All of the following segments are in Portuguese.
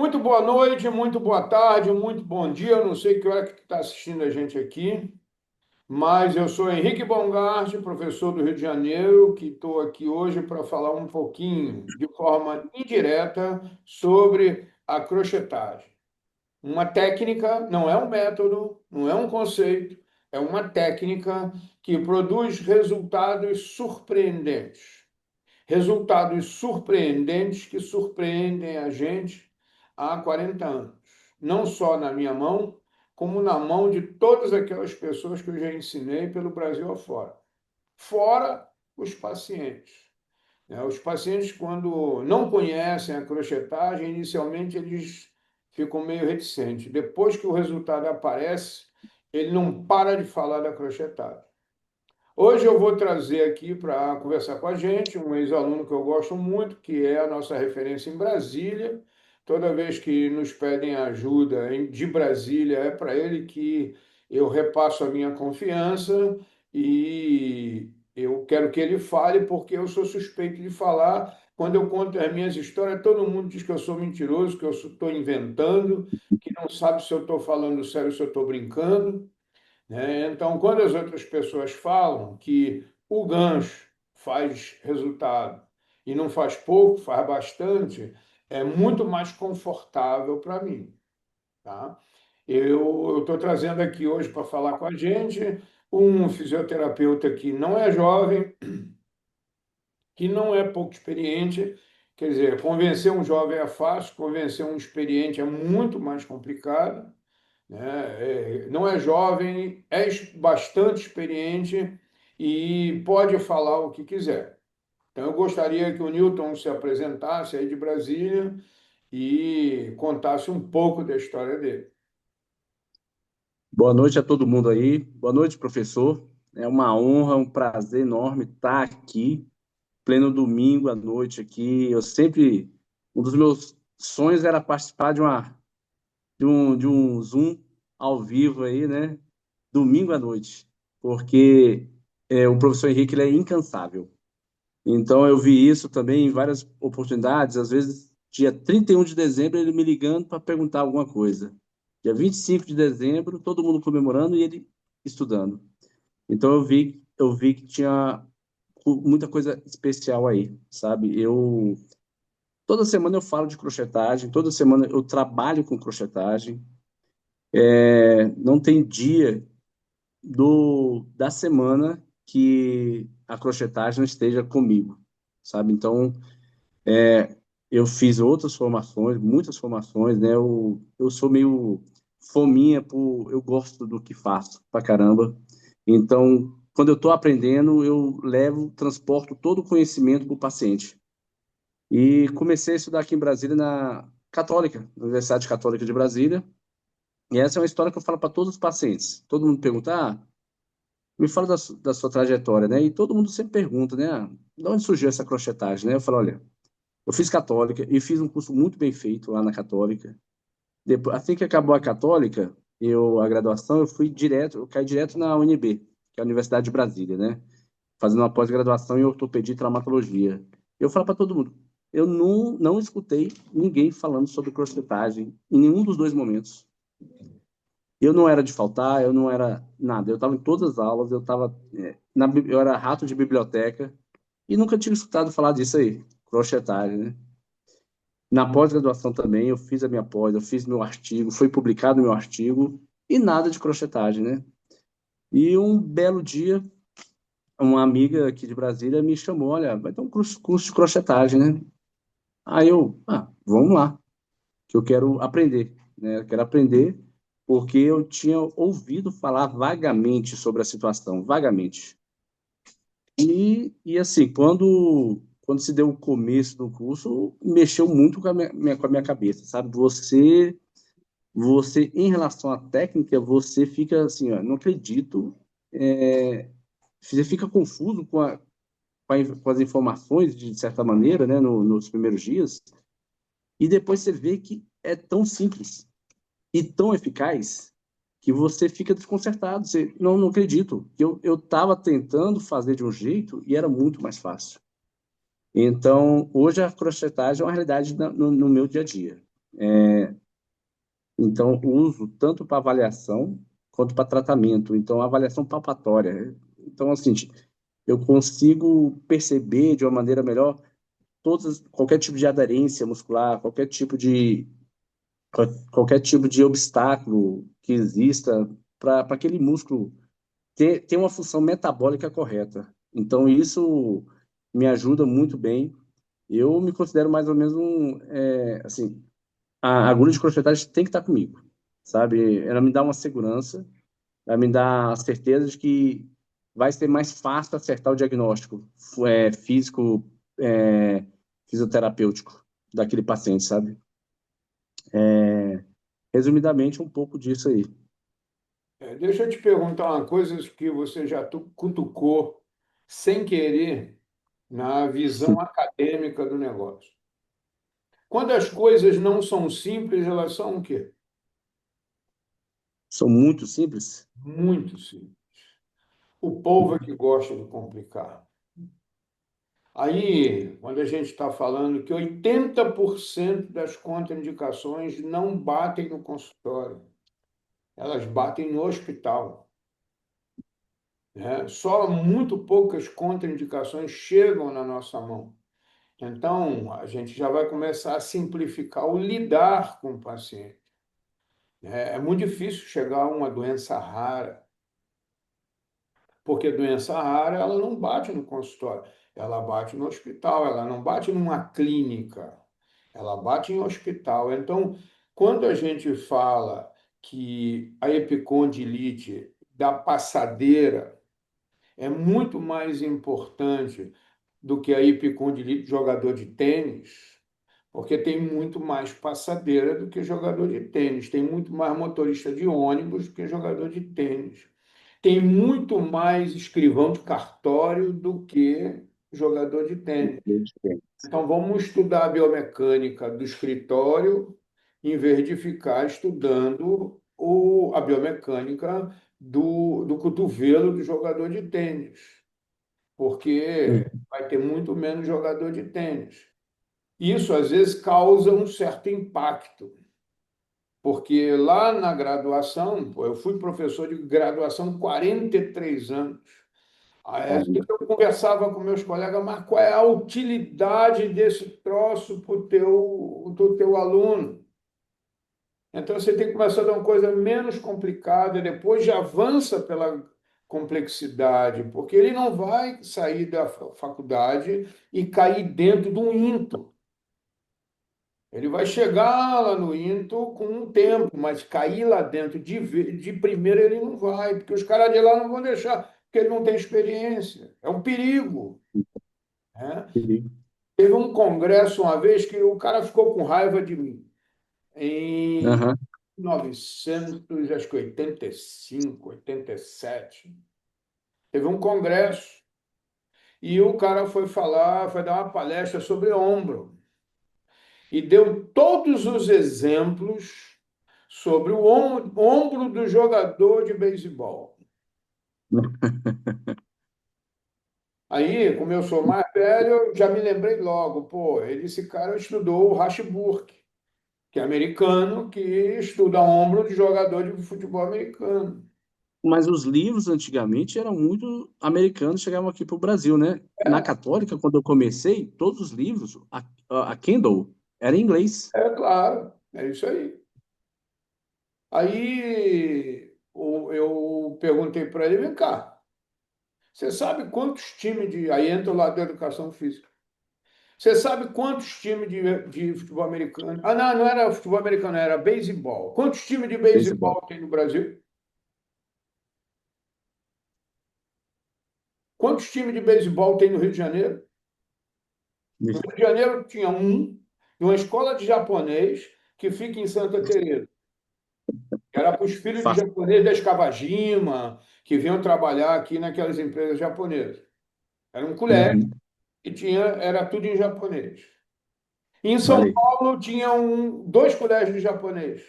Muito boa noite, muito boa tarde, muito bom dia. Eu não sei que hora que tu está assistindo a gente aqui, mas eu sou Henrique Bongard, professor do Rio de Janeiro, que estou aqui hoje para falar um pouquinho, de forma indireta, sobre a crochetagem. Uma técnica, não é um método, não é um conceito, é uma técnica que produz resultados surpreendentes. Resultados surpreendentes que surpreendem a gente há 40 anos. Não só na minha mão, como na mão de todas aquelas pessoas que eu já ensinei pelo Brasil afora. Fora os pacientes. Os pacientes, quando não conhecem a crochetagem, inicialmente eles ficam meio reticentes. Depois que o resultado aparece, ele não para de falar da crochetagem. Hoje eu vou trazer aqui para conversar com a gente um ex-aluno que eu gosto muito, que é a nossa referência em Brasília. Toda vez que nos pedem ajuda de Brasília, é para ele que eu repasso a minha confiança e eu quero que ele fale, porque eu sou suspeito de falar. Quando eu conto as minhas histórias, todo mundo diz que eu sou mentiroso, que eu estou inventando, que não sabe se eu estou falando sério, se eu estou brincando, né? Então, quando as outras pessoas falam que o gancho faz resultado e não faz pouco, faz bastante, é muito mais confortável para mim, tá? Eu estou trazendo aqui hoje para falar com a gente um fisioterapeuta que não é jovem, que não é pouco experiente. Quer dizer, convencer um jovem é fácil, convencer um experiente é muito mais complicado, né? Não é jovem, é bastante experiente e pode falar o que quiser. Então, eu gostaria que o Newton se apresentasse aí de Brasília e contasse um pouco da história dele. Boa noite a todo mundo aí. Boa noite, professor. É uma honra, um prazer enorme estar aqui, pleno domingo à noite aqui. Um dos meus sonhos era participar de um Zoom ao vivo aí, né? Domingo à noite, porque o professor Henrique ele é incansável. Então eu vi isso também em várias oportunidades, às vezes dia 31 de dezembro ele me ligando para perguntar alguma coisa. Dia 25 de dezembro, todo mundo comemorando e ele estudando. Então eu vi que tinha muita coisa especial aí, sabe? Eu toda semana eu falo de crochetagem, toda semana eu trabalho com crochetagem. Não tem dia da semana que a crochetagem não esteja comigo, sabe? Então eu fiz outras formações, muitas formações, né? Eu sou meio fominha eu gosto do que faço pra caramba. Então, quando eu estou aprendendo, eu transporto todo o conhecimento para o paciente. E comecei a estudar aqui em Brasília na Católica, na Universidade Católica de Brasília. E essa é uma história que eu falo para todos os pacientes. Todo mundo pergunta, me fala da sua trajetória, né? E todo mundo sempre pergunta, né? De onde surgiu essa crochetagem, né? Eu falo, olha, eu fiz Católica e fiz um curso muito bem feito lá na Católica. Depois, assim que acabou a Católica, a graduação, eu caí direto na UNB, que é a Universidade de Brasília, né? Fazendo uma pós-graduação em ortopedia e traumatologia. Eu falo para todo mundo, eu não escutei ninguém falando sobre crochetagem em nenhum dos dois momentos. Eu não era de faltar, eu não era nada. Eu estava em todas as aulas, eu era rato de biblioteca e nunca tinha escutado falar disso aí, crochetagem, né? Na pós-graduação também, eu fiz a minha pós, eu fiz meu artigo, foi publicado meu artigo, e nada de crochetagem, né? E um belo dia, uma amiga aqui de Brasília me chamou, olha, vai ter um curso de crochetagem, né? Aí vamos lá, que eu quero aprender, né? Eu quero aprender porque eu tinha ouvido falar vagamente sobre a situação, vagamente. E assim, quando se deu o começo do curso, mexeu muito com a minha cabeça, sabe? Você, em relação à técnica, você fica assim, ó, não acredito, você fica confuso com as informações, de certa maneira, né, nos primeiros dias, e depois você vê que é tão simples e tão eficaz que você fica desconcertado. Você, não acredito. Eu estava tentando fazer de um jeito e era muito mais fácil. Então, hoje a crochetagem é uma realidade no meu dia a dia. Então, uso tanto para avaliação quanto para tratamento. Então, avaliação palpatória. Então, assim, eu consigo perceber de uma maneira melhor qualquer tipo de aderência muscular, qualquer tipo de obstáculo que exista para aquele músculo ter uma função metabólica correta. Então, isso me ajuda muito bem. Eu me considero mais ou menos assim, a agulha de crochetagem tem que estar comigo, sabe? Ela me dá uma segurança, ela me dá a certeza de que vai ser mais fácil acertar o diagnóstico físico, é, fisioterapêutico daquele paciente, sabe? Resumidamente, um pouco disso aí. Deixa eu te perguntar uma coisa que você já cutucou sem querer na visão acadêmica do negócio. Quando as coisas não são simples, elas são o quê? São muito simples. Muito simples. O povo é que gosta de complicar. Aí, quando a gente está falando que 80% das contraindicações não batem no consultório, elas batem no hospital, né? Só muito poucas contraindicações chegam na nossa mão. Então, a gente já vai começar a simplificar o lidar com o paciente. É muito difícil chegar a uma doença rara, porque doença rara ela não bate no consultório, ela bate no hospital, ela não bate numa clínica, ela bate em hospital. Então, quando a gente fala que a epicondilite da passadeira é muito mais importante do que a epicondilite de jogador de tênis, porque tem muito mais passadeira do que jogador de tênis, tem muito mais motorista de ônibus do que jogador de tênis, tem muito mais escrivão de cartório do que jogador de tênis. Então, vamos estudar a biomecânica do escritório em vez de ficar estudando a biomecânica do cotovelo do jogador de tênis, porque Uhum. vai ter muito menos jogador de tênis. Isso, às vezes, causa um certo impacto, porque lá na graduação, pô, eu fui professor de graduação 43 anos. Aí Caramba. eu conversava com meus colegas, mas qual é a utilidade desse troço para o teu aluno? Então você tem que começar de uma coisa menos complicada, depois já avança pela complexidade, porque ele não vai sair da faculdade e cair dentro de um INTO. Ele vai chegar lá no INTO com um tempo, mas cair lá dentro de primeira ele não vai, porque os caras de lá não vão deixar, porque ele não tem experiência. É um perigo, né? Teve um congresso uma vez que o cara ficou com raiva de mim, em Aham. 1900, acho que 85, 87. Teve um congresso e o cara foi falar, foi dar uma palestra sobre ombro. E deu todos os exemplos sobre o ombro do jogador de beisebol. Aí, como eu sou mais velho, eu já me lembrei logo, pô, esse cara estudou o Rashburn, que é americano, que estuda ombro de jogador de futebol americano. Mas os livros antigamente eram muito americanos, chegavam aqui para o Brasil, né? Na É, Católica, quando eu comecei, todos os livros, a Kindle, era em inglês. é claro, é isso aí. Aí eu perguntei para ele, vem cá, você sabe quantos times de... Aí entra o lado da educação física. Você sabe quantos times de futebol americano... Ah, não, não era futebol americano, era beisebol. Quantos times de Beisebol. beisebol tem no Brasil? Quantos times de beisebol tem no Rio de Janeiro? No Rio de Janeiro tinha um, de uma escola de japonês que fica em Santa Teresa. Que era para os filhos de Fácil. japonês da Escavagima, que vinham trabalhar aqui naquelas empresas japonesas. Era um colégio Uhum. e era tudo em japonês. Em São Olha aí. Paulo tinha dois colégios de japonês.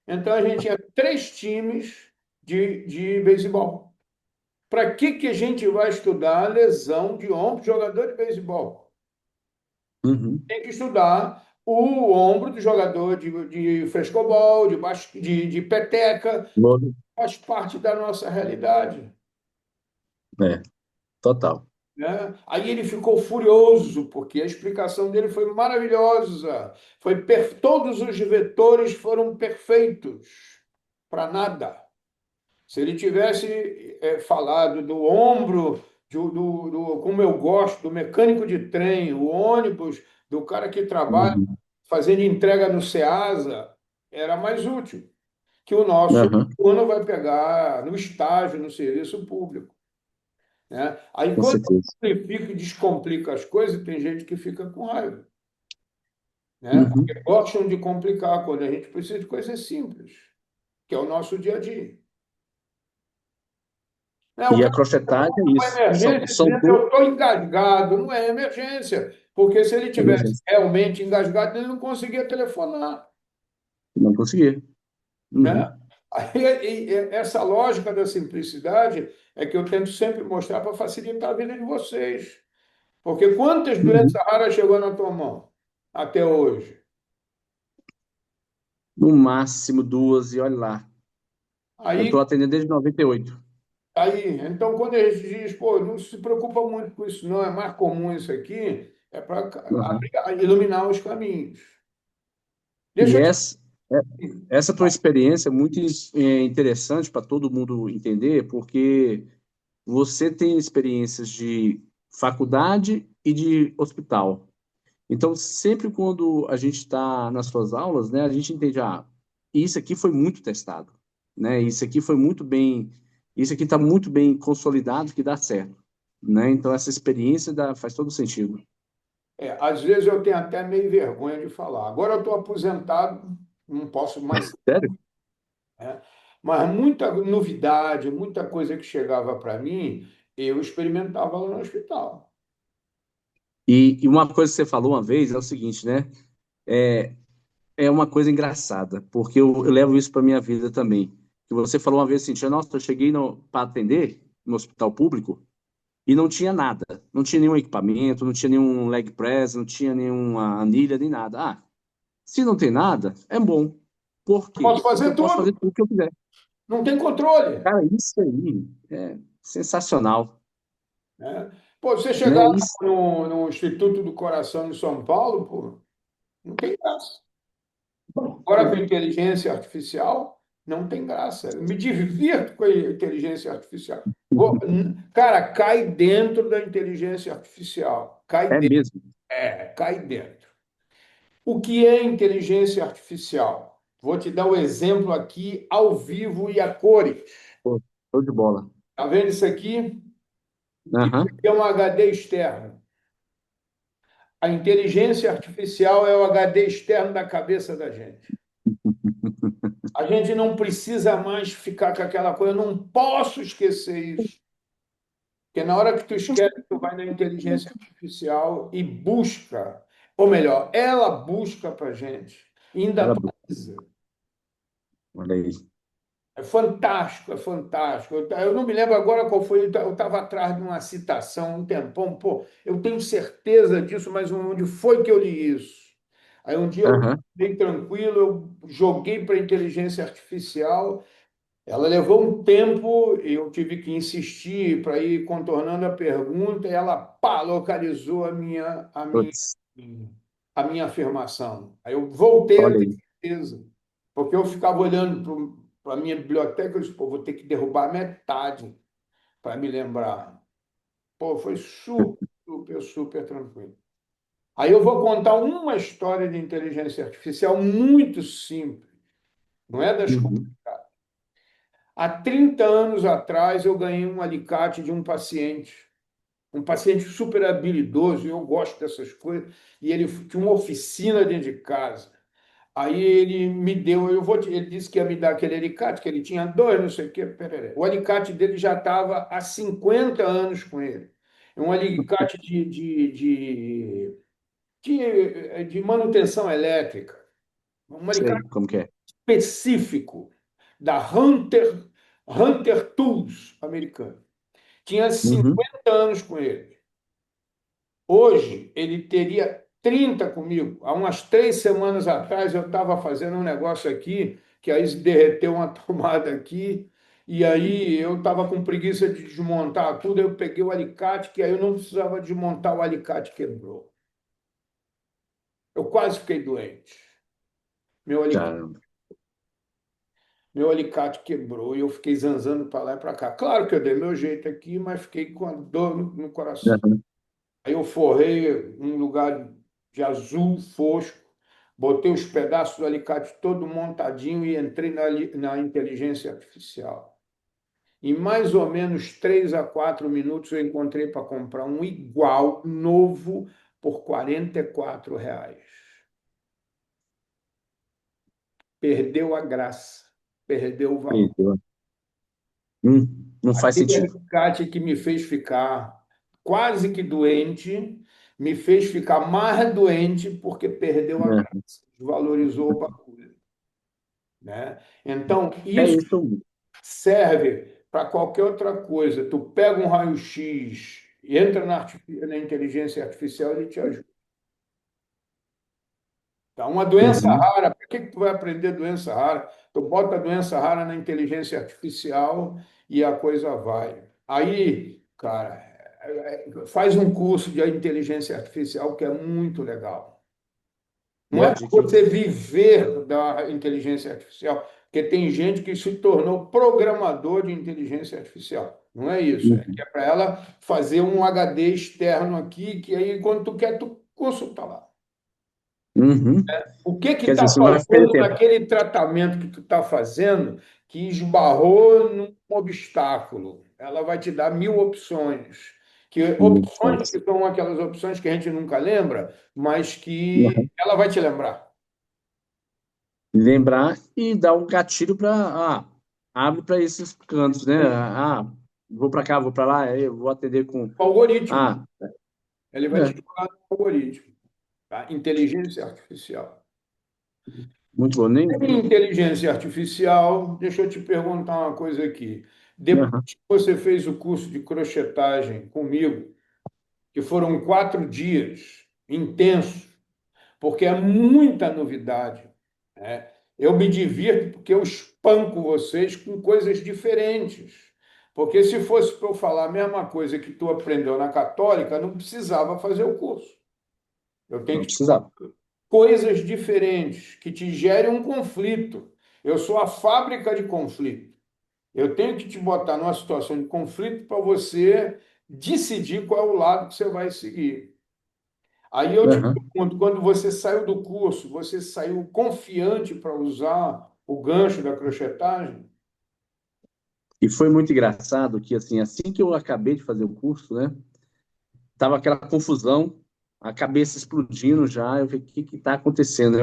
Então a gente tinha três times de beisebol. Para que a gente vai estudar a lesão de ombro de jogador de beisebol? Uhum. Tem que estudar o ombro do jogador de frescobol, de peteca, Bom, faz parte da nossa realidade, é, total. né? Aí ele ficou furioso, porque a explicação dele foi maravilhosa. Todos os vetores foram perfeitos, para nada. Se ele tivesse falado do ombro, como eu gosto, do mecânico de trem, o ônibus, do cara que trabalha Uhum. fazendo entrega no Ceasa, era mais útil que o nosso Aham, aluno vai pegar no estágio, no serviço público, né? Aí, com quando certeza. eu simplifica e descomplica as coisas, tem gente que fica com raiva, né? Uhum. Porque gostam de complicar quando a gente precisa de coisas simples, que é o nosso dia a dia. Né? O E a cara crochetagem é uma isso. emergência São dizendo eu estou engasgado, não é emergência, porque se ele tivesse emergências. realmente engasgado, ele não conseguia telefonar, Não consegui. né? Uhum. Aí, essa lógica da simplicidade é que eu tento sempre mostrar para facilitar a vida de vocês. Porque quantas doenças Uhum. raras chegou na tua mão até hoje? No máximo duas, e olha lá. Eu Aí, estou atendendo desde 98. então, quando a gente diz, pô, não se preocupa muito com isso, não, é mais comum isso aqui, é para Uhum. iluminar os caminhos. E Deixa eu te essa tua experiência é muito interessante para todo mundo entender, porque você tem experiências de faculdade e de hospital. Então, sempre quando a gente está nas suas aulas, né, a gente entende, isso aqui foi muito testado, né? Isso aqui foi muito bem, isso aqui está muito bem consolidado que dá certo, né? Então, essa experiência faz todo sentido. às vezes eu tenho até meio vergonha de falar. Agora eu estou aposentado, não posso mais, Sério? né? Mas muita novidade, muita coisa que chegava para mim, eu experimentava lá no hospital. E uma coisa que você falou uma vez é o seguinte, né? É uma coisa engraçada, porque eu levo isso para minha vida também. Que você falou uma vez assim, nossa, eu cheguei para atender no hospital público e não tinha nada. Não tinha nenhum equipamento, não tinha nenhum leg press, não tinha nenhuma anilha, nem nada. Se não tem nada, é bom. Por Eu quê? posso Porque fazer eu posso tudo, fazer tudo que eu quiser. não tem controle, Cara, isso aí é sensacional, né? Pô, você chegar né? Isso no Instituto do Coração de São Paulo, pô, não tem graça. Agora, com inteligência artificial, não tem graça. Eu me divirto com a inteligência artificial. Cara, cai dentro da inteligência artificial. é mesmo. Cai dentro. O que é inteligência artificial? Vou te dar o exemplo aqui ao vivo e a cores. Pô, show de bola. Tá vendo isso aqui? Isso Aham. aqui é um HD externo. A inteligência artificial é o HD externo da cabeça da gente. A gente não precisa mais ficar com aquela coisa, eu não posso esquecer isso. Porque na hora que tu esquece, tu vai na inteligência artificial e busca, ou melhor, ela busca para gente, e ainda Ela, atualiza. olha aí. É fantástico, é fantástico. Eu não me lembro agora qual foi, eu estava atrás de uma citação um tempão, pô, eu tenho certeza disso, mas onde foi que eu li isso? Aí um dia eu Aham. bem tranquilo, eu joguei para a inteligência artificial. Ela levou um tempo, eu tive que insistir para ir contornando a pergunta, e ela pá, localizou Putz, a minha afirmação. Aí eu voltei a olha ter aí. certeza, porque eu ficava olhando para a minha biblioteca e eu disse, pô, vou ter que derrubar metade para me lembrar. Pô, foi super, super, super tranquilo. Aí eu vou contar uma história de inteligência artificial muito simples, não é das Uhum. complicadas. Há 30 anos atrás, eu ganhei um alicate de um paciente super habilidoso, e eu gosto dessas coisas, e ele tinha uma oficina dentro de casa. Aí ele me deu, ele disse que ia me dar aquele alicate, que ele tinha dois, não sei o quê, pereré. O alicate dele já estava há 50 anos com ele. É um alicate de manutenção elétrica, um Sei alicate como que é. específico da Hunter Tools americana. Tinha Uhum. 50 anos com ele. Hoje, ele teria. 30 comigo. Há umas 3 semanas atrás eu estava fazendo um negócio aqui, que aí se derreteu uma tomada aqui, e aí eu estava com preguiça de desmontar tudo, eu peguei o alicate, que aí eu não precisava desmontar, o alicate quebrou. Eu quase fiquei doente. Meu alicate, Caramba. meu alicate quebrou e eu fiquei zanzando para lá e para cá. Claro que eu dei meu jeito aqui, mas fiquei com a dor no coração. Aham. Aí eu forrei um lugar de azul fosco, botei os pedaços do alicate todo montadinho e entrei na inteligência artificial. Em mais ou menos 3 a 4 minutos eu encontrei para comprar um igual, novo, por R$ 44. Perdeu a graça, perdeu o valor. Eita. Não faz Aquele sentido. alicate que me fez ficar quase que doente, me fez ficar mais doente porque perdeu a Né? graça, desvalorizou o bagulho, né? Então, É isso isso. serve para qualquer outra coisa. Tu pega um raio-x, entra na inteligência artificial, ele te ajuda. Tá? Uma doença Uhum. rara, para que que tu vai aprender doença rara? Tu bota a doença rara na inteligência artificial e a coisa vai. Aí, cara, faz um curso de inteligência artificial que é muito legal. Não Boa é para dica, hein? você viver da inteligência artificial, porque tem gente que se tornou programador de inteligência artificial. Não é isso. É que Uhum. é para ela fazer um HD externo aqui, que aí quando tu quer, tu consulta lá. Uhum. O que que Quer está dizer, você não vai perder faltando tempo. naquele tratamento que tu está fazendo que esbarrou num obstáculo? Ela vai te dar 1.000 opções. Que opções que Opções. são aquelas opções que a gente nunca lembra, mas que Uhum. ela vai te lembrar. Lembrar e dar um gatilho para. Abre para esses cantos, né? Vou para cá, vou para lá, aí eu vou atender com. O algoritmo. Ah, Ele vai te é, jogar no algoritmo. Tá? Inteligência artificial. muito bom. Nem. Em inteligência artificial, deixa eu te perguntar uma coisa aqui. Depois Aham. que você fez o curso de crochetagem comigo, que foram 4 dias intensos, porque é muita novidade, né? Eu me divirto porque eu espanco vocês com coisas diferentes. Porque se fosse para eu falar a mesma coisa que tu aprendeu na Católica, não precisava fazer o curso. Eu tenho Não que te precisava. coisas diferentes que te gerem um conflito. Eu sou a fábrica de conflito. Eu tenho que te botar numa situação de conflito para você decidir qual é o lado que você vai seguir. Aí eu te Aham. pergunto, quando você saiu do curso, você saiu confiante para usar o gancho da crochetagem? E foi muito engraçado que, assim que eu acabei de fazer o curso, né? Tava aquela confusão, a cabeça explodindo já. Eu falei, o que que tá acontecendo?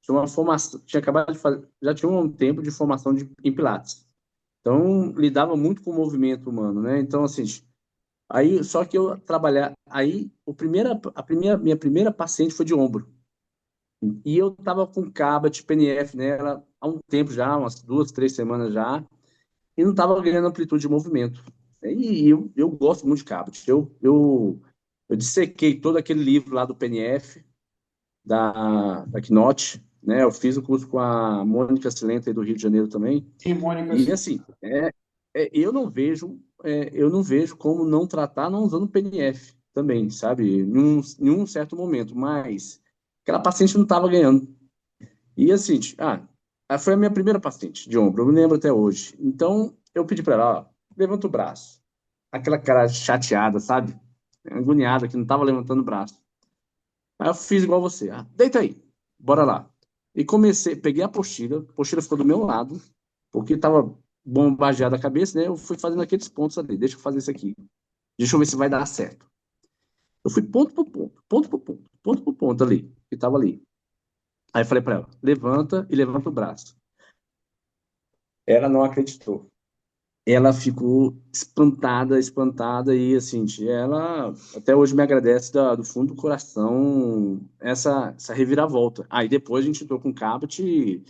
Tinha uma formação, tinha acabado de fazer, já tinha um tempo de formação em Pilates. Então, lidava muito com o movimento humano, né? Então, assim, aí, só que eu trabalhar, aí, minha primeira paciente foi de ombro. E eu tava com Cabot, PNF nela há um tempo já, umas 2, 3 semanas já, e não tava ganhando amplitude de movimento. E eu gosto muito de Cabot. Eu dissequei todo aquele livro lá do PNF, da Knot, né? Eu fiz o curso com a Mônica Silenta aí do Rio de Janeiro também. Sim, Mônica, E sim. assim, eu não vejo como não tratar não usando PNF também, sabe? Em um certo momento, mas aquela paciente não estava ganhando. E assim, foi a minha primeira paciente de ombro, eu me lembro até hoje. Então, eu pedi para ela, ó, levanta o braço. Aquela cara chateada, sabe? Agoniada, que não estava levantando o braço. Aí eu fiz igual você. Deita aí, bora lá. E comecei, peguei a apostila ficou do meu lado, porque estava bombardeada a cabeça, né? Eu fui fazendo aqueles pontos ali. Deixa eu fazer isso aqui. Deixa eu ver se vai dar certo. Eu fui ponto por ponto, ponto por ponto ali, que estava ali. Aí eu falei para ela, levanta e levanta o braço. Ela não acreditou. Ela ficou espantada, espantada, e assim, ela até hoje me agradece do fundo do coração essa reviravolta. Aí depois a gente entrou com o Caput e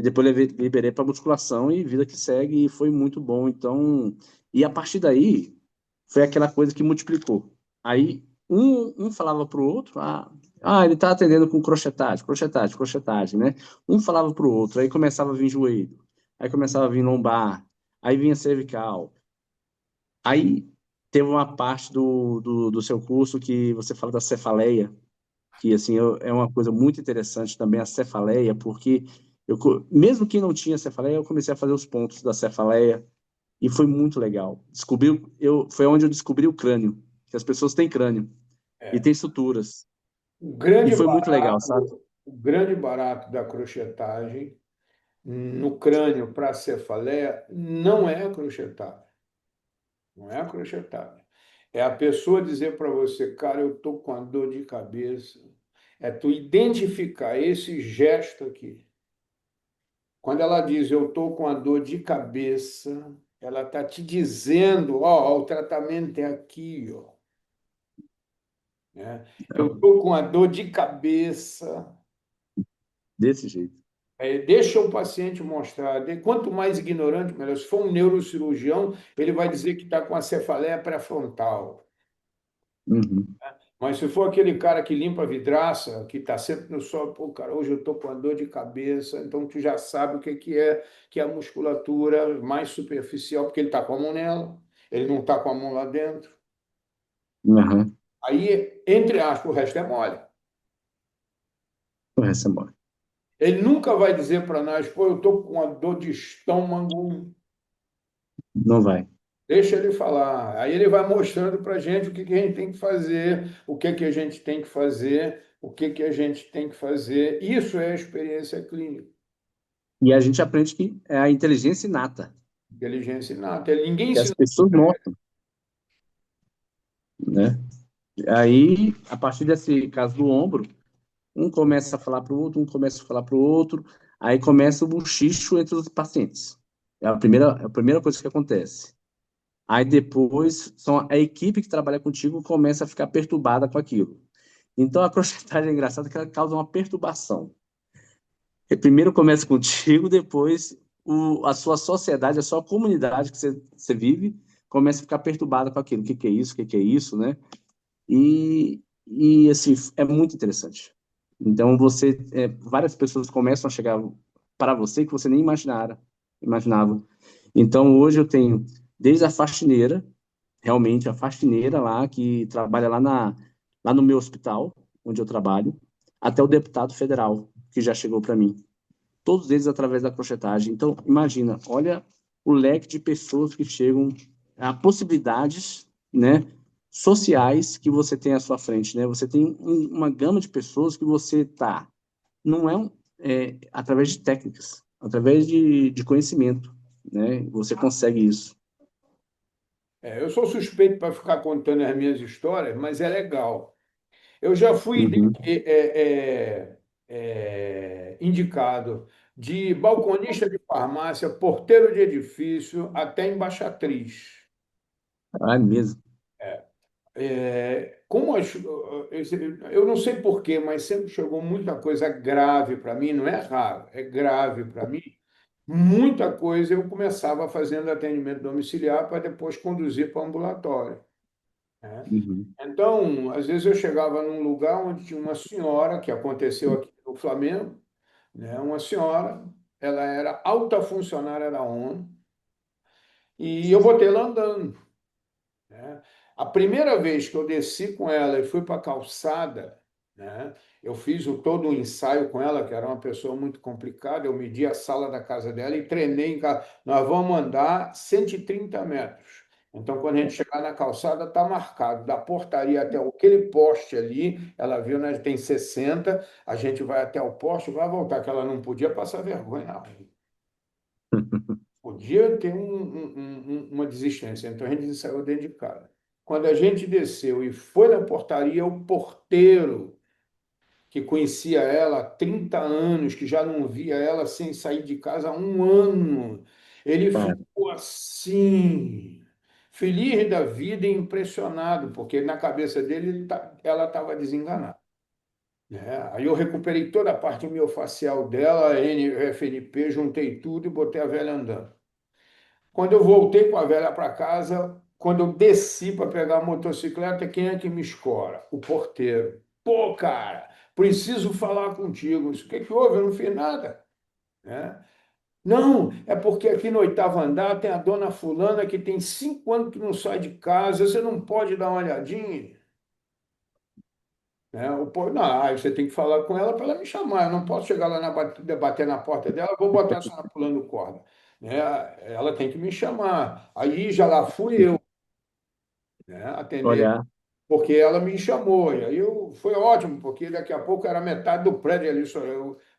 depois liberei para musculação e vida que segue, e foi muito bom. Então, e a partir daí foi aquela coisa que multiplicou. Aí um falava para o outro, Ah, ele está atendendo com crochetagem, crochetagem, crochetagem, né? Um falava para o outro, aí começava a vir joelho, aí começava a vir lombar, aí vinha cervical. Aí teve uma parte do seu curso que você fala da cefaleia, que assim é uma coisa muito interessante também a cefaleia, porque mesmo que não tinha cefaleia, eu comecei a fazer os pontos da cefaleia e foi muito legal. Foi onde eu descobri o crânio, que as pessoas têm crânio e É. têm suturas. O E grande foi muito legal, sabe? barato, o grande barato da crochetagem no crânio para a cefaleia não é a crochetagem, não é a crochetagem. É a pessoa dizer para você, cara, eu tô com a dor de cabeça. É tu identificar esse gesto aqui. Quando ela diz eu tô com a dor de cabeça, ela está te dizendo, ó, o tratamento é aqui, ó, né? Eu Então, tô com a dor de cabeça. desse jeito. Deixa o paciente mostrar. Quanto mais ignorante, melhor. Se for um neurocirurgião, ele vai dizer que está com a cefaleia pré-frontal. Uhum. Mas se for aquele cara que limpa a vidraça, que está sempre no sol, pô, cara, hoje eu estou com a dor de cabeça, então tu já sabe o que é a musculatura mais superficial, porque ele está com a mão nela, ele não está com a mão lá dentro. Uhum. Aí, entre aspas, o resto é mole. O resto é mole. Ele nunca vai dizer para nós, pô, eu estou com a dor de estômago. Não vai. Deixa ele falar. Aí ele vai mostrando para a gente o que que a gente tem que fazer, o que que a gente tem que fazer, o que que a gente tem que fazer. Isso é a experiência clínica, E a gente aprende que é a inteligência inata, inteligência inata. Ninguém que as ensina. pessoas notam, né? Aí, a partir desse caso do ombro, um começa a falar para o outro, um começa a falar para o outro, aí começa o buchicho entre os pacientes. É a primeira coisa que acontece. Aí depois, a equipe que trabalha contigo começa a ficar perturbada com aquilo. Então, a crochetagem é engraçada que ela causa uma perturbação. Primeiro começa contigo, depois a sua sociedade, a sua comunidade que você vive, começa a ficar perturbada com aquilo. O que que é isso? O que que é isso, né? E assim, é muito interessante. Então, várias pessoas começam a chegar para você que você nem imaginava. Então, hoje eu tenho desde a faxineira, realmente a faxineira lá, que trabalha lá no meu hospital, onde eu trabalho, até o deputado federal, que já chegou para mim. Todos eles através da crochetagem. Então, imagina, olha o leque de pessoas que chegam a possibilidades, né, sociais que você tem à sua frente, né? Você tem uma gama de pessoas que você tá, não através de técnicas, através de conhecimento, né? Você consegue isso. Eu sou suspeito para ficar contando as minhas histórias, mas é legal. Eu já fui Uhum. indicado de balconista de farmácia, porteiro de edifício, até embaixatriz. Ah, mesmo. Eu não sei por quê, mas sempre chegou muita coisa grave para mim, não é raro, é grave para mim. Muita coisa eu começava fazendo atendimento domiciliar para depois conduzir para o ambulatório, né? Uhum. Então, às vezes eu chegava num lugar onde tinha uma senhora, que aconteceu aqui no Flamengo, né? Uma senhora, ela era alta funcionária da ONU, e eu botei ela andando, né? A primeira vez que eu desci com ela e fui para a calçada, né? Eu fiz todo um ensaio com ela, que era uma pessoa muito complicada. Eu medi a sala da casa dela e treinei em casa. Nós vamos andar 130 metros. Então, quando a gente chegar na calçada, está marcado. Da portaria até aquele poste ali, ela viu, né? Tem 60. A gente vai até o poste, vai voltar, que ela não podia passar vergonha na rua. Podia ter uma desistência. Então a gente saiu dentro de casa. Quando a gente desceu e foi na portaria, o porteiro, que conhecia ela há 30 anos, que já não via ela sem sair de casa há um ano, ele Cara, ficou assim, feliz da vida e impressionado, porque na cabeça dele ela estava desenganada, né? Aí eu recuperei toda a parte miofascial dela, FNP, juntei tudo e botei a velha andando. Quando eu voltei com a velha para casa, quando eu desci para pegar a motocicleta, quem é que me escora? O porteiro. Pô, cara, preciso falar contigo. O que que houve? Eu não fiz nada, né? Não, é porque aqui no oitavo andar tem a dona fulana que tem 5 anos que não sai de casa. Você não pode dar uma olhadinha, né? Não, aí você tem que falar com ela para ela me chamar. Eu não posso chegar lá bater na porta dela, vou botar a senhora pulando corda, né? Ela tem que me chamar. Aí já lá fui eu, né? Atender Olhar. porque ela me chamou. E aí foi ótimo, porque daqui a pouco era metade do prédio ali,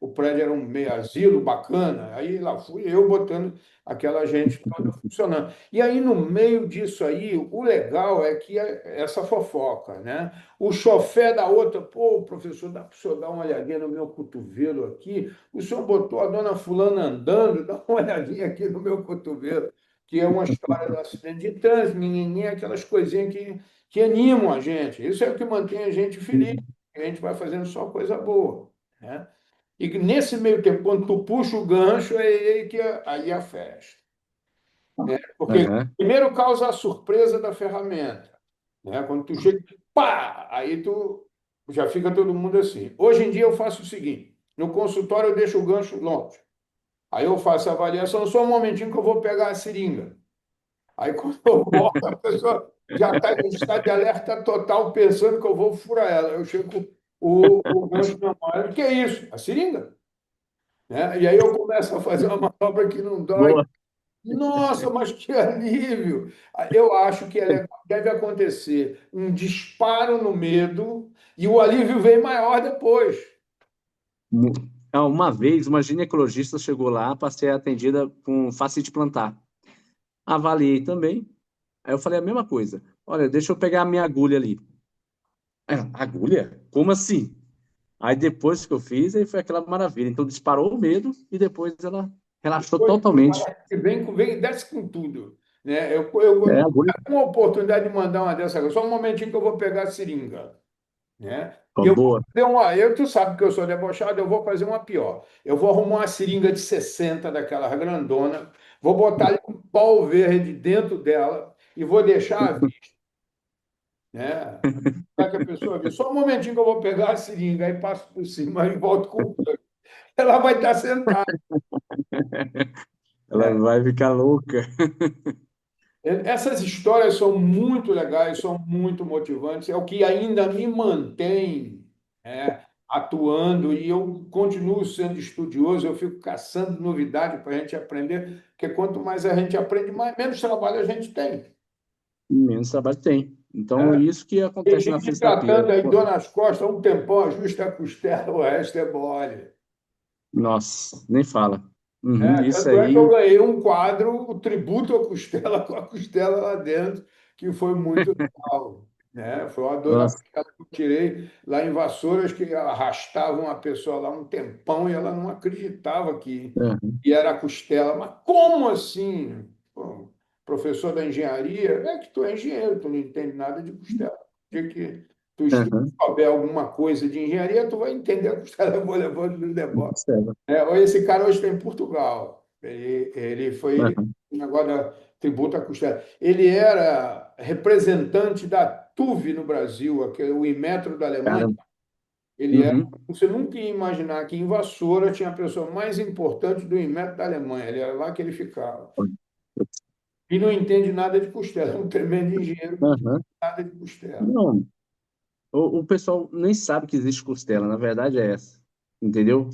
o prédio era um meio asilo bacana. Aí lá fui eu botando aquela gente toda funcionando. E aí, no meio disso aí, o legal é que essa fofoca, né? O chofé da outra, pô, professor, dá para o senhor dar uma olhadinha no meu cotovelo aqui? O senhor botou a dona fulana andando, dá uma olhadinha aqui no meu cotovelo. Que é uma história do acidente de trânsito, menininha, aquelas coisinhas que animam a gente. Isso é o que mantém a gente feliz. A gente vai fazendo só coisa boa, né? E nesse meio tempo, quando tu puxa o gancho, é aí que aí a festa, né? Porque Aham. primeiro causa a surpresa da ferramenta, né? Quando tu chega, pá, aí tu já fica todo mundo assim. Hoje em dia eu faço o seguinte, no consultório eu deixo o gancho longe. Aí eu faço a avaliação, só um momentinho que eu vou pegar a seringa. Aí quando eu volto, a pessoa já está em estado de alerta total, pensando que eu vou furar ela. Eu chego com o gancho na mão. O que é isso? A seringa. Né? E aí eu começo a fazer uma manobra que não dói. Boa. Nossa, mas que alívio! Eu acho que é legal, deve acontecer um disparo no medo e o alívio vem maior depois. Mu- Uma vez, uma ginecologista chegou lá para ser atendida com fascite plantar. Avaliei também. Aí eu falei a mesma coisa. Olha, deixa eu pegar a minha agulha ali. Ela, agulha? Como assim? Aí depois que eu fiz, aí foi aquela maravilha. Então disparou o medo e depois ela relaxou Depois totalmente. parece que vem e desce com tudo. Né? Eu É, não agulha. tenho uma oportunidade de mandar uma dessa agora. Só um momentinho que eu vou pegar a seringa. Né? E Ó, eu vou boa. fazer tu sabe que eu sou debochado, eu vou fazer uma pior. Eu vou arrumar uma seringa de 60 daquela grandona, vou botar ali um pau verde dentro dela e vou deixar a vista, né? Para que a pessoa veja. Só um momentinho que eu vou pegar a seringa, aí passo por cima e volto com o gancho. Ela vai estar sentada, Ela né? vai ficar louca. Essas histórias são muito legais, são muito motivantes, é o que ainda me mantém, né, atuando e eu continuo sendo estudioso, eu fico caçando novidade para a gente aprender, porque quanto mais a gente aprende, menos trabalho a gente tem. Menos trabalho tem. Então, Né? isso que Tem acontece na gente fisioterapia. tratando aí dor nas costas, um tempão ajusta a costela, o resto é mole. Nossa, nem fala. Uhum, Né? isso Tanto é que eu aí. ganhei um quadro, o tributo à costela, com a costela lá dentro, que foi muito legal. Né? Foi uma dor na Nossa. costela que eu tirei lá em Vassouras, que arrastava uma pessoa lá um tempão e ela não acreditava Uhum, que era a costela. Mas como assim? Pô, professor da engenharia, é que tu é engenheiro, tu não entende nada de costela. O dia que tu uhum. souber alguma coisa de engenharia, tu vai entender a costela, eu vou levando no deboche. Observa. Esse cara hoje está em Portugal. Ele foi Uhum. um negócio da tributo à costela. Ele era representante da TUV no Brasil, que é o Inmetro da Alemanha. Cara, Ele era. uhum. Você nunca ia imaginar que em Vassoura tinha a pessoa mais importante do Inmetro da Alemanha. Ele era lá que ele ficava. E não entende nada de costela. É um tremendo engenheiro que não entende Uhum. nada de costela. Não, o pessoal nem sabe que existe costela, na verdade é essa, entendeu?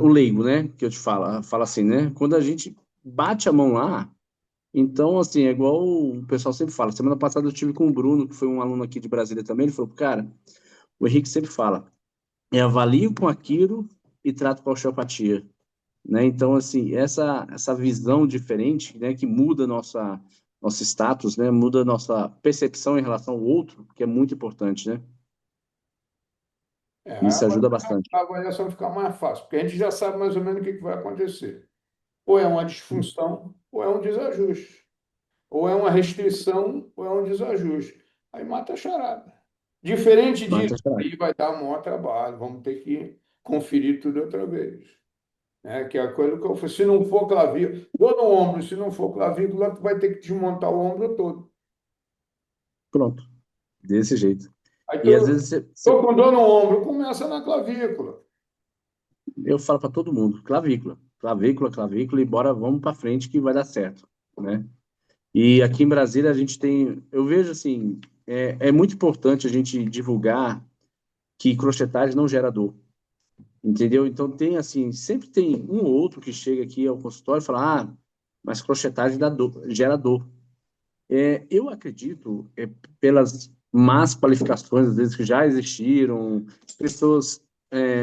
O leigo, né, que eu te falo, fala assim, né? Quando a gente bate a mão lá, então, assim, é igual o pessoal sempre fala. Semana passada eu tive com o Bruno, que foi um aluno aqui de Brasília também, ele falou, cara, o Henrique sempre fala, avalio com aquilo e trato com a osteopatia, né? Então, assim, essa visão diferente, né, que muda nosso status, né, muda nossa percepção em relação ao outro, que é muito importante, né? Isso ajuda bastante. A avaliação fica mais fácil, porque a gente já sabe mais ou menos o que vai acontecer. Ou é uma disfunção, ou é um desajuste. Ou é uma restrição, ou é um desajuste. Aí mata a charada. Diferente Mata disso, a charada. aí vai dar um maior trabalho. Vamos ter que conferir tudo outra vez. Né? Que é a coisa que eu falei, se não for clavícula, dor no ombro, se não for clavícula, tu vai ter que desmontar o ombro todo. Pronto, desse jeito. Aí E às tu, vezes tô com dor no ombro, começa na clavícula. eu falo para todo mundo, clavícula, clavícula, clavícula, e bora, vamos para frente que vai dar certo, né? E aqui em Brasília a gente tem, eu vejo assim, é muito importante a gente divulgar que crochetagem não gera dor, entendeu? Então tem assim, sempre tem um ou outro que chega aqui ao consultório e fala, mas crochetagem dá dor, gera dor. Eu acredito, pelas más qualificações, às vezes, que já existiram, pessoas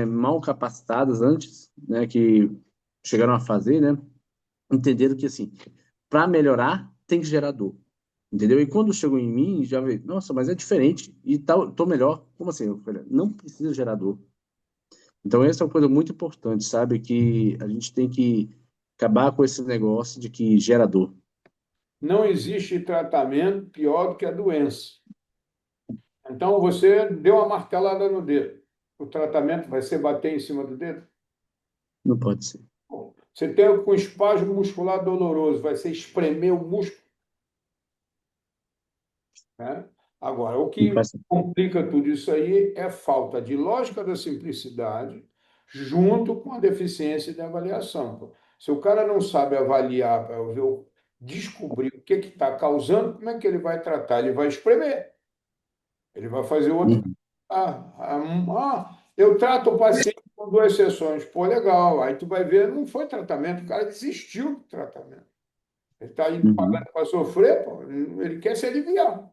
mal capacitadas antes, né, que chegaram a fazer, né, entenderam que, assim, para melhorar, tem que gerar dor, entendeu? E quando chegou em mim, já veio, nossa, mas é diferente, e tal, tô melhor. Como assim? Eu falei, não precisa gerar dor. Então, essa é uma coisa muito importante, sabe? Que a gente tem que acabar com esse negócio de que gera dor. Não existe tratamento pior do que a doença. Então, você deu uma martelada no dedo. O tratamento vai ser bater em cima do dedo? Não pode ser. Bom, você tem com espasmo muscular doloroso, vai ser espremer o músculo, né? Agora, o Não que faz complica tudo isso aí é falta de lógica da simplicidade junto com a deficiência de avaliação. Pô. Se o cara não sabe avaliar para descobrir o que está causando, como é que ele vai tratar? Ele vai espremer, ele vai fazer outro. Uhum, Eu trato o paciente com duas sessões. Pô, legal. Aí tu vai ver, não foi tratamento, o cara desistiu do tratamento. Ele está aí uhum. pagando para sofrer, pô, ele quer se aliviar,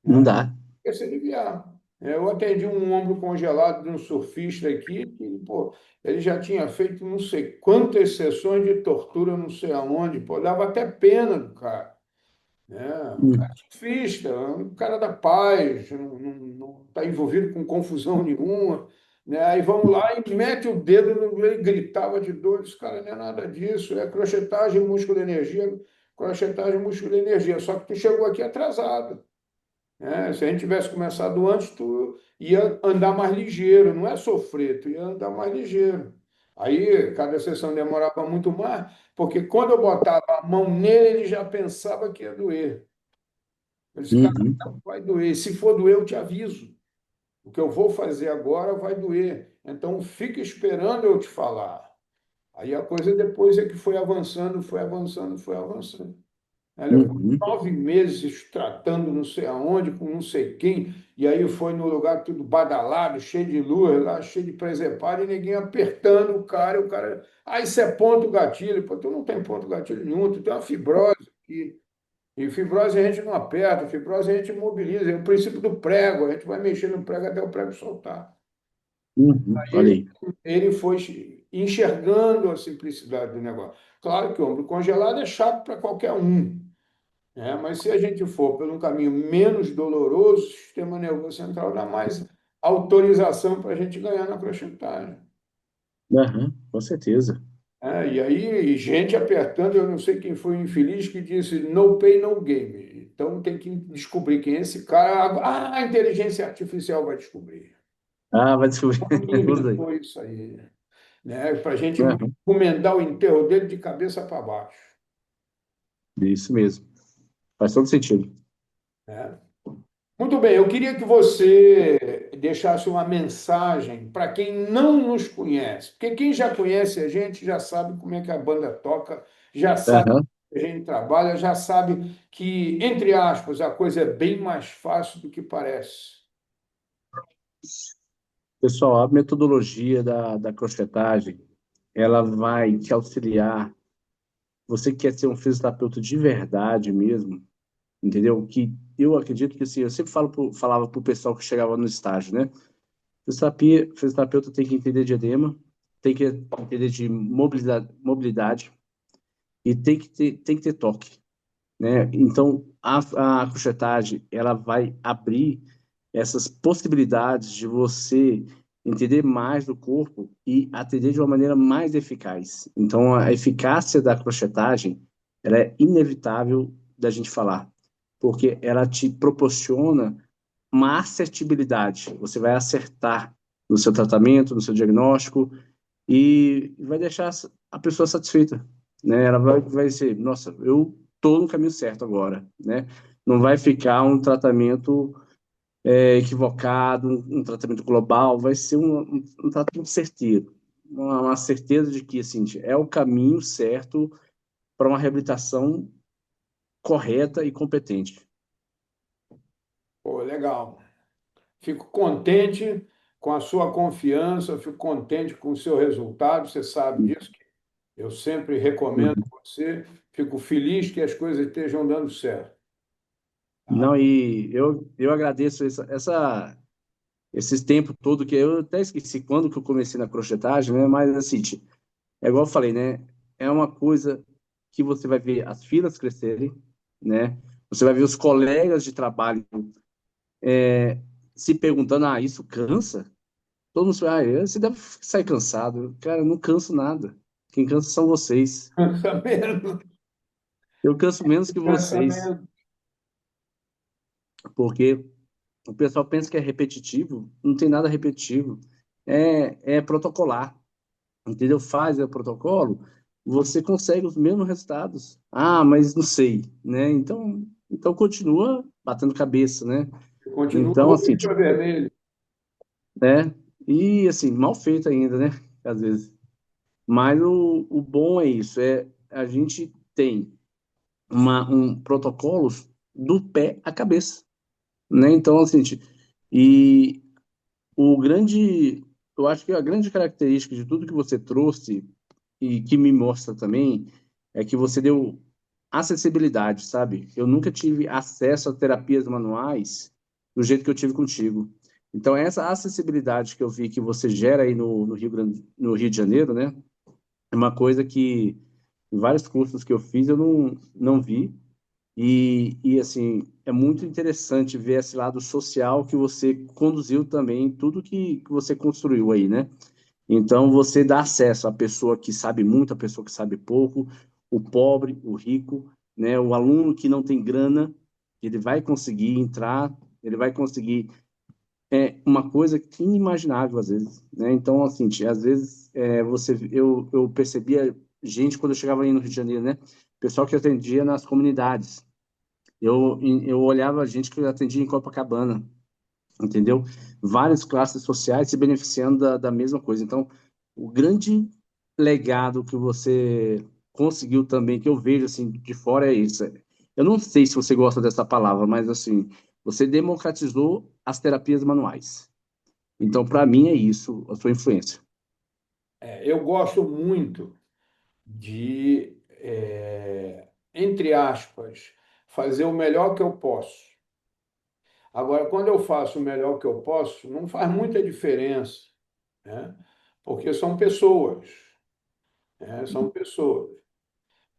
Não né? dá. Quer se aliviar. Eu atendi um ombro congelado de um surfista aqui, que, pô, ele já tinha feito não sei quantas sessões de tortura, não sei aonde, pô, dava até pena do cara, né? Um cara Uhum, surfista, um cara da paz, não está envolvido com confusão nenhuma, né? Aí vamos lá e mete o dedo no, ele gritava de dor, esse cara não é nada disso, é crochetagem, músculo energia, crochetagem, músculo energia, só que tu chegou aqui atrasado, né? Se a gente tivesse começado antes, tu ia andar mais ligeiro, não é sofrer, tu ia andar mais ligeiro. Aí cada sessão demorava muito mais, porque quando eu botava a mão nele, ele já pensava que ia doer. Eu disse, cara, uhum, não vai doer. Se for doer, eu te aviso. O que eu vou fazer agora vai doer. Então fica esperando eu te falar. Aí a coisa depois é que foi avançando, foi avançando, foi avançando. Ela levou uhum, 9 meses tratando não sei aonde, com não sei quem, e aí foi no lugar tudo badalado, cheio de luz, lá, cheio de preseparo, e ninguém apertando o cara, isso é ponto gatilho, pô, tu não tem ponto gatilho nenhum, tu tem uma fibrose aqui, e fibrose a gente não aperta, fibrose a gente imobiliza, é o princípio do prego, a gente vai mexer no prego até o prego soltar. uhum. Olha Ele, aí. ele foi enxergando a simplicidade do negócio. Claro que o ombro congelado é chato para qualquer um, né? Mas se a gente for por um caminho menos doloroso, o sistema nervoso central dá mais autorização para a gente ganhar na crochetagem. Aham, com certeza. É, e aí, gente apertando, eu não sei quem foi o infeliz que disse no pay, no game. Então tem que descobrir quem é esse cara. A inteligência artificial vai descobrir. Vai descobrir. Quem Usa aí. inventou isso aí, né? Para a gente Aham, encomendar o enterro dele de cabeça para baixo, isso mesmo. Faz todo sentido. né? Muito bem, eu queria que você deixasse uma mensagem para quem não nos conhece, porque quem já conhece a gente já sabe como é que a banda toca, já sabe Aham. que a gente trabalha, já sabe que, entre aspas, a coisa é bem mais fácil do que parece. Pessoal, a metodologia da crochetagem, ela vai te auxiliar. Você que quer ser um fisioterapeuta de verdade mesmo, entendeu? Que eu acredito que assim, eu sempre falava pro pessoal que chegava no estágio, né? Fisioterapeuta tem que entender de edema, tem que entender de mobilidade e tem que ter toque, né? Então, a crochetagem, ela vai abrir essas possibilidades de você entender mais do corpo e atender de uma maneira mais eficaz. Então, a eficácia da crochetagem, ela é inevitável da gente falar, porque ela te proporciona uma assertibilidade. Você vai acertar no seu tratamento, no seu diagnóstico e vai deixar a pessoa satisfeita, né? Ela vai ser, nossa, eu tô no caminho certo agora, né? Não vai ficar um tratamento equivocado, um tratamento global, vai ser um tratamento certeiro. Uma certeza de que assim, é o caminho certo para uma reabilitação correta e competente. Pô, legal. Fico contente com a sua confiança, fico contente com o seu resultado, você sabe disso. Eu sempre recomendo Uhum. você, fico feliz que as coisas estejam dando certo. Tá? Não, e eu agradeço esses tempos todo que eu até esqueci quando que eu comecei na crochetagem, né? Mas assim, é igual eu falei, né? É uma coisa que você vai ver as filas crescerem, né? Você vai ver os colegas de trabalho se perguntando, isso cansa? Todo mundo fala, você deve sair cansado. Cara, eu não canso nada. Quem cansa são vocês. Sabendo, Eu canso menos que vocês, sabendo. porque o pessoal pensa que é repetitivo, não tem nada repetitivo. É protocolar, entendeu? Faz o protocolo, você consegue os mesmos resultados. Mas não sei, né? Então continua batendo cabeça, né? Continua Então, roxo assim, para vermelho. né? E assim, mal feito ainda, né? Às vezes. Mas o bom é isso, a gente tem protocolos do pé à cabeça, né? Então, assim, e o grande, eu acho que a grande característica de tudo que você trouxe e que me mostra também é que você deu acessibilidade, sabe? Eu nunca tive acesso a terapias manuais do jeito que eu tive contigo. Então, essa acessibilidade que eu vi que você gera aí no Rio de Janeiro, né? É uma coisa que em vários cursos que eu fiz eu não vi. E assim, é muito interessante ver esse lado social que você conduziu também, tudo que você construiu aí, né? Então, você dá acesso à pessoa que sabe muito, à pessoa que sabe pouco, o pobre, o rico, né? O aluno que não tem grana, ele vai conseguir entrar, ele vai conseguir uma coisa que é inimaginável às vezes, né? Então, assim, às vezes eu percebia gente quando eu chegava aí no Rio de Janeiro, né? Pessoal que atendia nas comunidades. Eu olhava a gente que atendia em Copacabana, entendeu? Várias classes sociais se beneficiando da mesma coisa. Então, o grande legado que você conseguiu também, que eu vejo assim de fora, é isso. Eu não sei se você gosta dessa palavra, mas assim, você democratizou as terapias manuais. Então, para mim, é isso, a sua influência. Eu gosto muito de, entre aspas, fazer o melhor que eu posso. Agora, quando eu faço o melhor que eu posso, não faz muita diferença, né? Porque são pessoas, né? São pessoas.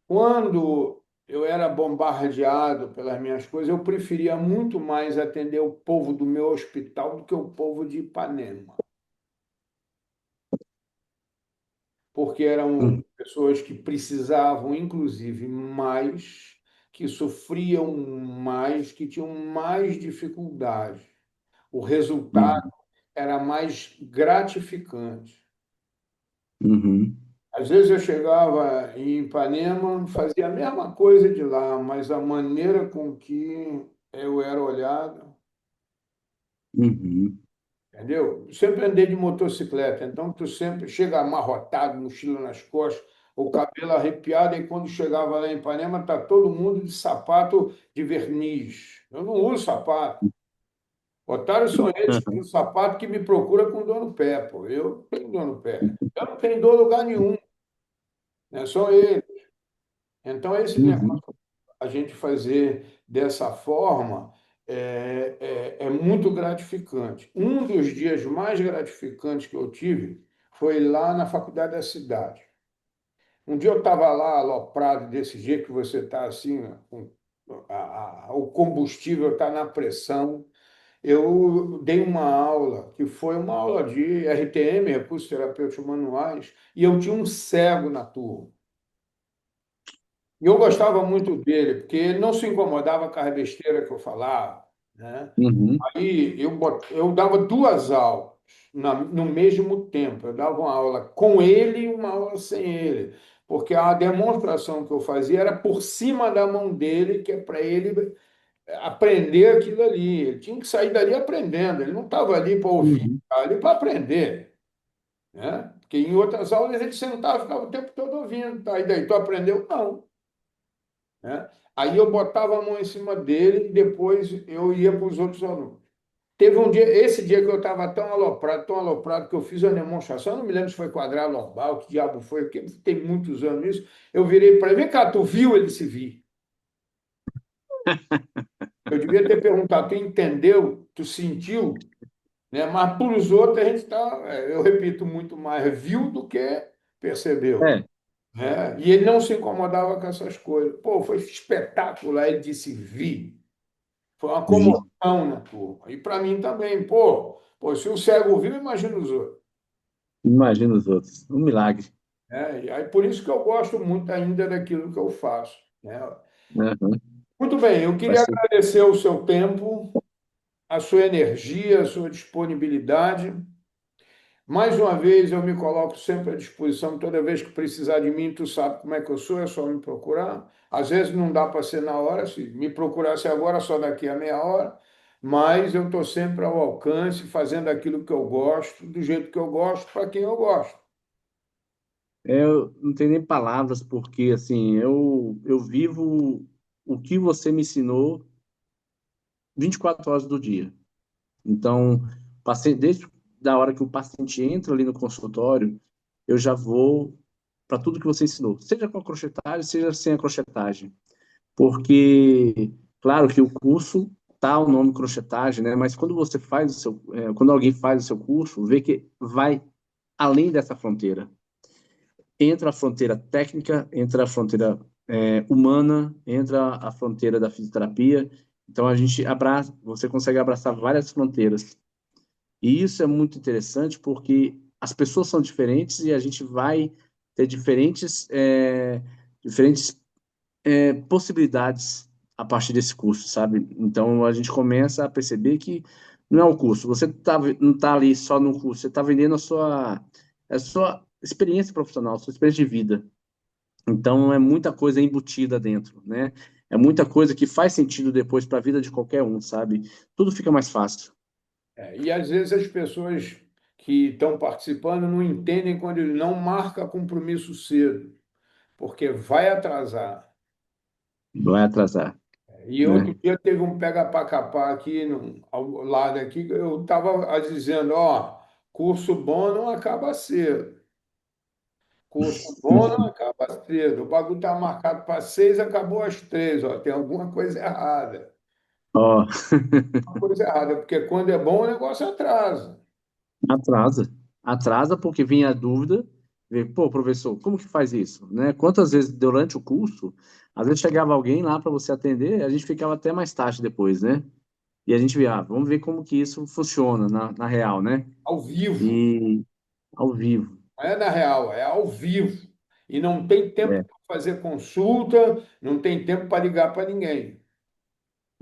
Quando eu era bombardeado pelas minhas coisas, eu preferia muito mais atender o povo do meu hospital do que o povo de Ipanema, porque eram Hum, pessoas que precisavam, inclusive, mais, que sofriam mais, que tinham mais dificuldade. O resultado hum, era mais gratificante. uhum, Às vezes eu chegava em Ipanema, fazia a mesma coisa de lá, mas a maneira com que eu era olhado, uhum, entendeu? Sempre andei de motocicleta, então tu sempre chega amarrotado, mochila nas costas, o cabelo arrepiado, e quando chegava lá em Ipanema, tá todo mundo de sapato de verniz. Eu não uso sapato. Otários são eles que uhum, usam sapato que me procura com dor no pé, pô. Eu não tenho dor no pé. Eu não tenho dor em lugar nenhum, né? Só ele. Então, esse uhum, negócio, a gente fazer dessa forma é muito gratificante. Um dos dias mais gratificantes que eu tive foi lá na faculdade da cidade. Um dia eu estava lá aloprado desse jeito que você está assim, ó, o combustível está na pressão. Eu dei uma aula, que foi uma aula de RTM, Recursos Terapêuticos Manuais, e eu tinha um cego na turma. E eu gostava muito dele, porque ele não se incomodava com as besteiras que eu falava, né? uhum, Aí eu dava duas aulas no mesmo tempo. Eu dava uma aula com ele e uma aula sem ele, porque a demonstração que eu fazia era por cima da mão dele, que é para ele aprender aquilo ali. Ele tinha que sair dali aprendendo. Ele não estava ali para ouvir, Uhum. estava ali para aprender, né? Porque em outras aulas ele sentava e ficava o tempo todo ouvindo. Tá? E daí tu aprendeu? Não, né? Aí eu botava a mão em cima dele e depois eu ia para os outros alunos. Teve um dia, esse dia que eu estava tão aloprado, que eu fiz uma demonstração, eu não me lembro se foi quadrado lombar, o que diabo foi, porque tem muitos anos isso. Eu virei para ele, vem cá, tu viu ele se vir? Eu devia ter perguntado, tu entendeu? Tu sentiu? Né? Mas para os outros a gente está, eu repito, muito mais viu do que percebeu. É, Né? E ele não se incomodava com essas coisas. Pô, foi espetacular, ele disse vi. Foi uma vi. comoção na turma. E para mim também, pô, se o cego viu, imagina os outros. Imagina os outros. Um milagre. Né? E aí, por isso que eu gosto muito ainda daquilo que eu faço. Né? Aham. Muito bem, eu queria Bastante. agradecer o seu tempo, a sua energia, a sua disponibilidade. Mais uma vez, eu me coloco sempre à disposição. Toda vez que precisar de mim, tu sabe como é que eu sou, é só me procurar. Às vezes não dá para ser na hora, se me procurasse agora, só daqui a meia hora. Mas eu estou sempre ao alcance, fazendo aquilo que eu gosto, do jeito que eu gosto, para quem eu gosto. Eu não tenho nem palavras, porque assim, eu vivo o que você me ensinou 24 horas do dia. Então, desde da hora que o paciente entra ali no consultório, eu já vou para tudo que você ensinou, seja com a crochetagem, seja sem a crochetagem. Porque, claro que o curso tá o nome crochetagem, né? Mas quando você faz quando alguém faz o seu curso, vê que vai além dessa fronteira. Entra a fronteira técnica, entra a fronteira humana, entra a fronteira da fisioterapia. Então a gente abraça, você consegue abraçar várias fronteiras. E isso é muito interessante porque as pessoas são diferentes e a gente vai ter diferentes possibilidades a partir desse curso, sabe? Então a gente começa a perceber que não é o curso, não está ali só no curso, você está vendendo a sua experiência profissional, a sua experiência de vida. Então é muita coisa embutida dentro, né? É muita coisa que faz sentido depois para a vida de qualquer um, sabe? Tudo fica mais fácil. E às vezes as pessoas que estão participando não entendem quando ele não marca compromisso cedo, porque vai atrasar. Vai atrasar, E outro né? dia teve um pega-para-capar aqui ao lado aqui, que eu estava dizendo, ó, curso bom não acaba cedo. Curso bom não acaba cedo. O bagulho está marcado para 6, acabou às 3. Ó, tem alguma coisa errada. Ó, Uma coisa errada, porque quando é bom o negócio atrasa. atrasa. Atrasa porque vem a dúvida, pô, professor, como que faz isso, né? Quantas vezes durante o curso, às vezes chegava alguém lá para você atender, a gente ficava até mais tarde depois, né? E a gente via, vamos ver como que isso funciona na real, né? Ao vivo. E ao vivo, Não é na real, é ao vivo. E não tem tempo é, para fazer consulta, não tem tempo para ligar para ninguém.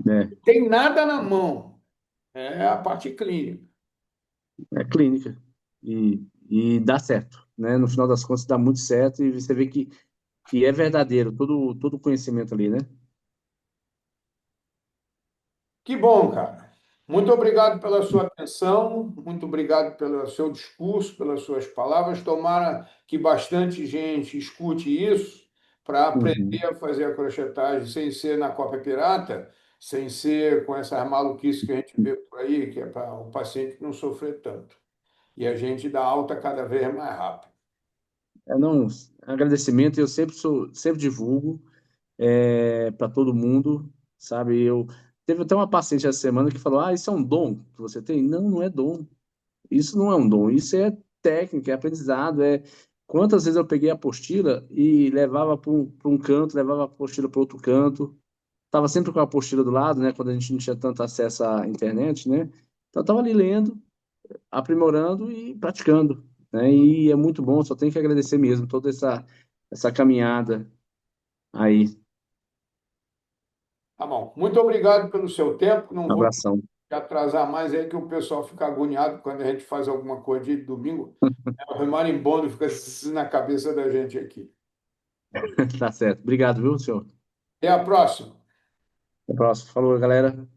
é, Tem nada na mão. É a parte clínica. é clínica e dá certo, né? No final das contas dá muito certo e você vê que é verdadeiro todo o conhecimento ali, né? Que bom, cara. Muito obrigado pela sua atenção, muito obrigado pelo seu discurso, pelas suas palavras. Tomara que bastante gente escute isso para aprender Uhum. a fazer a crochetagem sem ser na cópia pirata, sem ser com essas maluquices que a gente vê por aí, que é para o paciente não sofrer tanto. E a gente dá alta cada vez mais rápido. Não, agradecimento, eu sempre divulgo para todo mundo, sabe? Eu teve até uma paciente essa semana que falou: "Ah, isso é um dom que você tem?" Não, não é dom. Isso não é um dom, isso é técnica, é aprendizado, é quantas vezes eu peguei a apostila e levava para um canto, levava a apostila para outro canto. Tava sempre com a apostila do lado, né, quando a gente não tinha tanto acesso à internet, né? Então eu tava ali lendo, aprimorando e praticando, né? E é muito bom, só tenho que agradecer mesmo toda essa caminhada aí. Tá bom. Muito obrigado pelo seu tempo. Não Um vou abração. te atrasar mais aí, que o pessoal fica agoniado quando a gente faz alguma coisa de domingo. O marimbondo fica na cabeça da gente aqui. Tá certo. Obrigado, viu, senhor? Até a próxima. Até a próxima. Falou, galera.